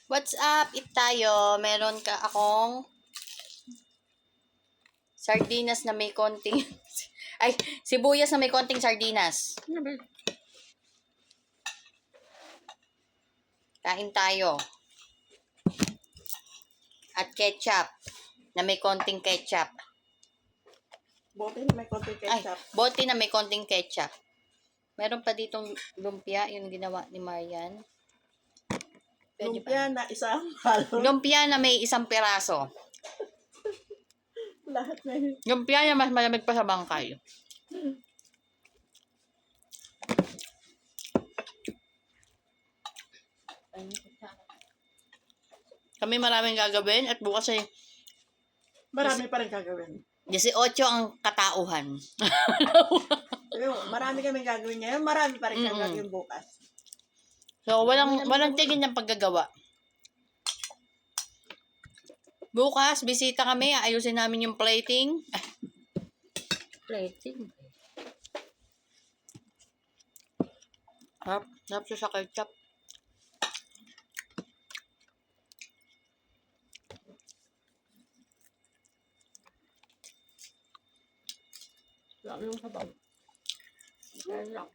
What's up? Eat tayo. Meron ka akong sardinas na may konting... Ay, sibuyas na may konting sardinas. Kain tayo. At ketchup na may konting ketchup. Bote na may konting Ay, ketchup. bote na may konting ketchup. Meron pa ditong lumpia, yung ginawa ni Marian. Pwede Lumpia na isang halo. Lumpia na may isang piraso. Lahat na yun. Lumpia na mas malamig pa sa bangkay. Kami maraming gagawin at bukas ay Marami pa rin gagawin. 18 ang katauhan. Pero marami kami gagawin ngayon. Marami pa rin gagawin bukas. So, walang tigil ng paggagawa. Bukas, bisita kami. Ayusin namin yung plating. Plating? Harap siya sa ketchup. Lalo yung sabaw. Yan lang.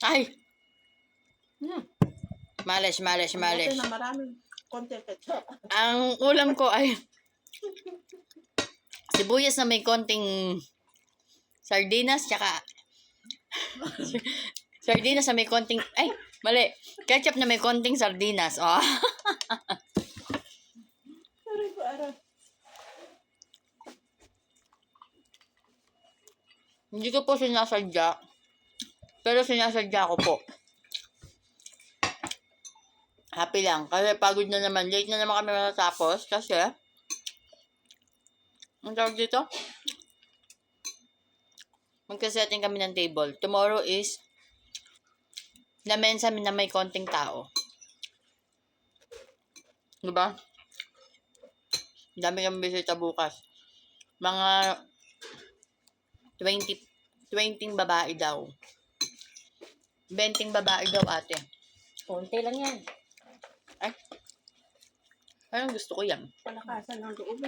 Ay! Malish. Bote na maraming konting ketchup. Ang ulam ko ay sibuyas na may konting sardinas, tsaka sardinas na may konting, ay, mali. Ketchup na may konting sardinas. Oh. Aray ko, aray. Hindi ko po sinasadya. Pero sinasadya ko po. Happy lang. Kasi pagod na naman. Late na naman kami matatapos. Kasi, ang tawag dito? Magka-setting kami ng table. Tomorrow is lamesa na may konting tao. Diba? Dami kami bisita bukas. Mga 20 babae daw. 20 babae daw, ate. Konti lang yan. Ay. Parang gusto ko yan. Palakasan ng loob.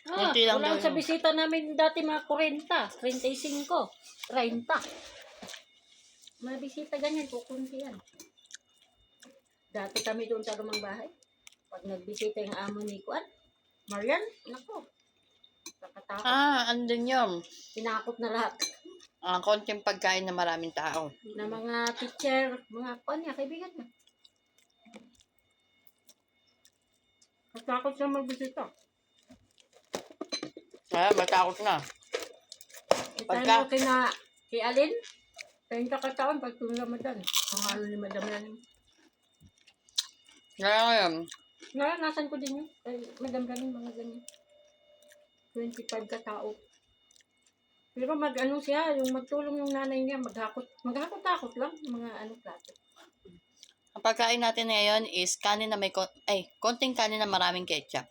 Konti lang Wala daw sa yun. bisita namin dati mga 40, 35, 30. Mga bisita ganyan, kukunti yan. Dati kami doon sa lumang bahay. Pag nagbisita yung amo ni Kuan, Marian, nako. Nakatakot. Andun yun. Tinakot na lahat. Konting pagkain na maraming tao. Na mga teacher, mga Kuan niya, kaibigan niya. Natakot siya magbisita. Matakot na. Pagka kay Alin, 30 kataon pag Ramadan. Ang ano ni Madam Ranim. Kaya ngayon, Naranasan ko din yun. Kay Madam Ranim, mga ganyan. 25 katao. Pero mag-ano siya, yung magtulong yung nanay niya, maghakot-takot lang, mga ano plato. ang pagkain natin ngayon is kanin na may konting kanin na maraming ketchup.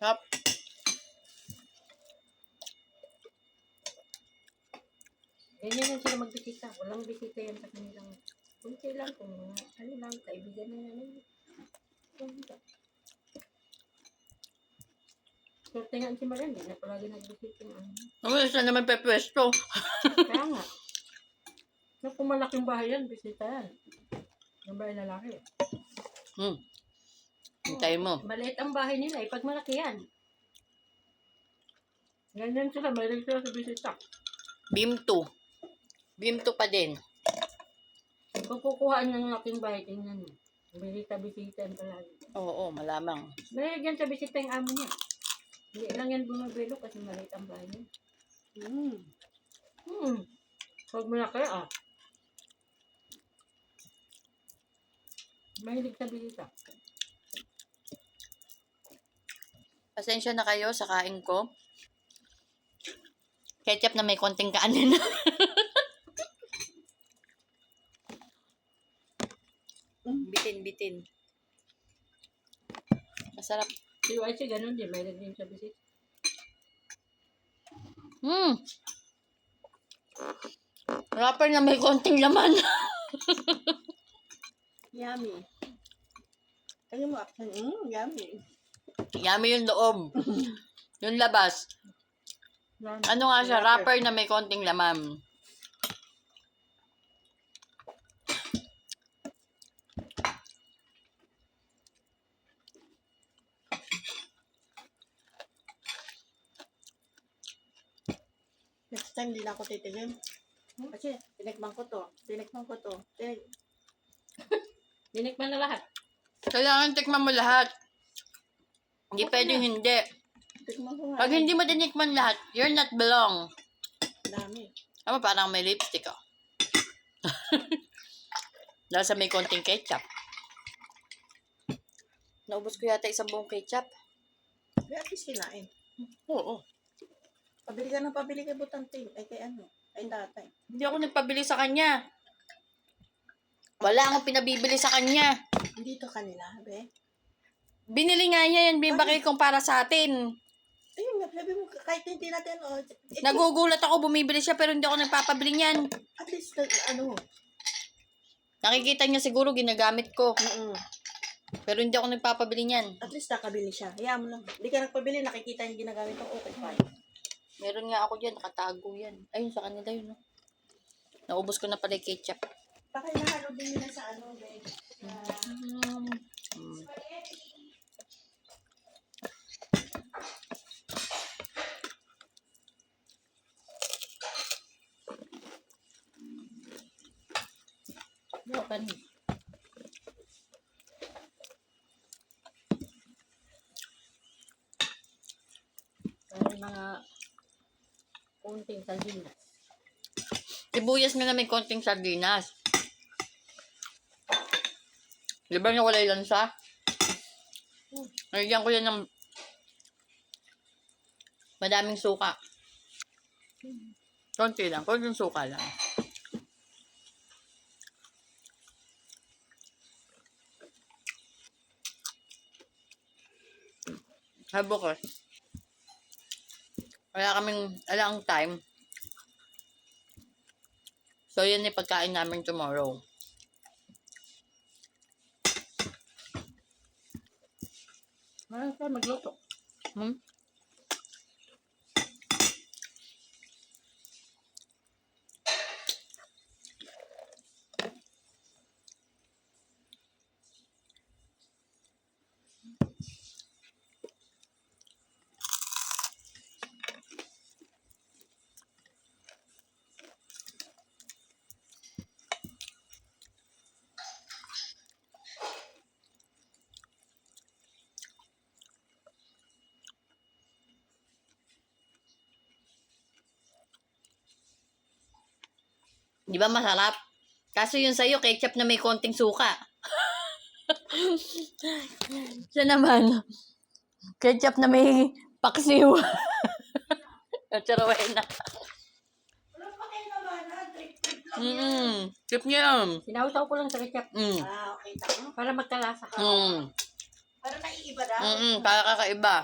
Hop. Ganyan lang sila magbisita. Walang bisita yan sa kanilang. Kunti lang kung mga, ano lang, kaibigan na nanay niya. Swerte nga si Marian, hindi na palagi nagbisita yung ano. Saan naman pepwesto? Kaya nga. Kung malaking bahay yan, bisita yan. Yung bahay lalaki. Hintayin mo. Maliit ang bahay nila, pag malaki yan. Ganyan sila, maliit sila sa bisita. Beam 2. Beam 2 pa din. Kung kukuhaan ng aking bahay, tingnan mo. Bisita-bisita yan palagi. Oo, malamang. Dahil sa bisita yung amo niya. Hindi lang yan bumabelo kasi maliit ang bahay niya. Pag malaki, mahilig sa bisita. Pasensya na kayo sa kain ko. Ketchup na may konting kanin. Bitin. Masarap. Si YC, ganun din. May din sa bisit. Wrapper na may konting laman. Yummy. Ano mo, yummy. Yummy yung loob. Yung labas. Ano nga siya? Wrapper na may konting laman. Next time, di na ako titigim. Kasi, tinikman ko to. Dinikman na lahat. Kailangan tikman mo lahat. Hindi pwedeng hindi. Tikman ko nga. Pag hindi mo tinikman lahat, you're not belong. Dami. Ama, parang may lipstick, oh. Dahil sa may konting ketchup. Naubos ko yata isang buong ketchup. Kaya at least kinain. Oo. Pabili ka ng pabili kay Butanting. Ay, kay ano? Ay, tatay. Hindi ako nagpabili sa kanya. Wala akong pinabibili sa kanya. Hindi to kanila, be. Binili nga niya yan, bibakil kong para sa atin. Ayun nga, sabi mo, kahit hindi natin, Nagugulat ako, bumibili siya, pero hindi ako nagpapabili niyan. at least, ano, Nakikita niya siguro, ginagamit ko. Pero hindi ako nagpapabili niyan. at least nakabili siya. Hayaan mo lang. Hindi ka nagpabili, nakikita yung ginagamit ko, okay, fine. Meron nga ako dyan, nakatago yan. Ayun, sa kanila yun, no? Naubos ko na pala yung ketchup. Baka inahalo din nila sa ano, be. Bukan. May mga kunting sardinas. Sibuyas na may konting sardinas. Di ba nawala yung lansa? Nalagyan ko yan ng madaming suka. Konti lang. Konting suka lang. Habo ko. Wala kaming alang time. So, yan yung pagkain namin tomorrow. Marami tayo magluto. Di ba masarap? Kaso yun sa'yo, ketchup na may konting suka. Siya naman, ketchup na may paksiw. Charawin na. Wala pa kayo naman, ha? Trip-trip lang. Tip niya yan. Sinawsaw ko lang sa ketchup Okay, tama. para magkalasa ka. Para naiiba daw. Para kakaiba.